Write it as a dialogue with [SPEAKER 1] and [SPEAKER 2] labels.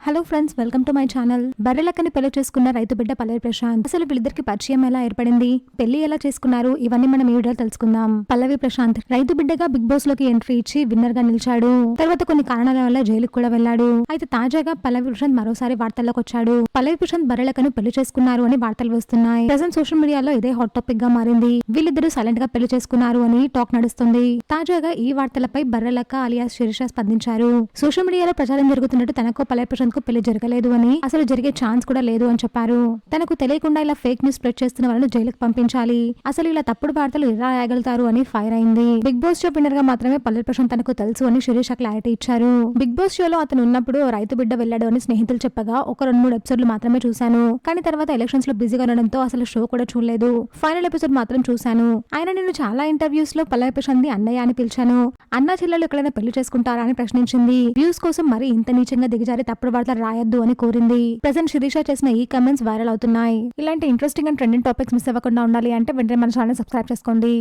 [SPEAKER 1] Hello friends, welcome to my channel. బర్రెలక్కని పెళ్లి చేసుకున్న రైతు బిడ్డ పల్లవి ప్రశాంత్. అసలు వీళ్ళిద్దరికి పరిచయం ఎలా ఏర్పడింది, పెళ్లి ఎలా చేసుకున్నారు, ఇవన్నీ మనం ఈ వీడియోలో తెలుసుకుందాం. పల్లవి ప్రశాంత్ రైతు బిడ్డగా బిగ్ బాస్ లోకి ఎంట్రీ ఇచ్చి విన్నర్ గా నిలిచాడు. తర్వాత కొన్ని కారణాల వల్ల జైలుకు కూడా వెళ్లాడు. అయితే తాజాగా పల్లవి ప్రశాంత్ మరోసారి వార్తల్లోకి వచ్చాడు. పల్లవి ప్రశాంత్ బర్రెలక్కను పెళ్లి చేసుకున్నారు అని వార్తలు వస్తున్నాయి. ప్రజెంట్ సోషల్ మీడియాలో ఇదే హాట్ టాపిక్ గా మారింది. వీళ్ళిద్దరూ సైలెంట్ గా పెళ్లి చేసుకున్నారు అని టాక్ నడుస్తుంది. తాజాగా ఈ వార్తలపై బర్రెలక్క అలియాస్ శిరీష స్పందించారు. సోషల్ మీడియాలో ప్రచారం జరుగుతున్నట్టు తనకు పల్లవి ప్రశాంత్ పెళ్లి జరగలేదు అని, అసలు జరిగే ఛాన్స్ కూడా లేదు అని చెప్పారు. తనకు తెలియకుండా ఇలా ఫేక్ న్యూస్ స్ప్రెడ్ చేస్తున్న వాళ్ళను జైలుకు పంపించాలి, అసలు ఇలా తప్పుడు వార్తలు ఎలా రాయగలుగుతారు అని ఫైర్ అయింది. బిగ్ బాస్ షో విన్నర్ గా మాత్రమే పల్లవి ప్రశాంత్ తనకు తెలుసు అని శిరీష క్లారిటీ ఇచ్చారు. బిగ్ బాస్ షోలో అతను ఉన్నప్పుడు రైతు బిడ్డ వెళ్ళాడు అని స్నేహితులు చెప్పగా ఒక 2-3 ఎపిసోడ్లు మాత్రమే చూశాను. కానీ తర్వాత ఎలక్షన్స్ లో బిజీగా ఉండడంతో అసలు షో కూడా చూడలేదు. ఫైనల్ ఎపిసోడ్ మాత్రం చూశాను. ఆయన నేను చాలా ఇంటర్వ్యూస్ లో పల్లవి ప్రశాంత్ ని అన్నయ్య అని పిలిచాను. అన్న చెల్లెలు ఎక్కడైనా పెళ్లి చేసుకుంటారా అని ప్రశ్నించింది. వ్యూస్ కోసం మరి ఇంత నీచంగా దిగజారి తప్పుడు వార్తలు రాయొద్దు అని కోరింది. ప్రెజెంట్ శిరీష చేసిన ఈ కామెంట్స్ వైరల్ అవుతున్నాయి. ఇలాంటి interesting and trending topics miss అవ్వకుండా ఉండాలి అంటే వెంటనే మన ఛానల్ సబ్స్క్రైబ్ చేసుకోండి.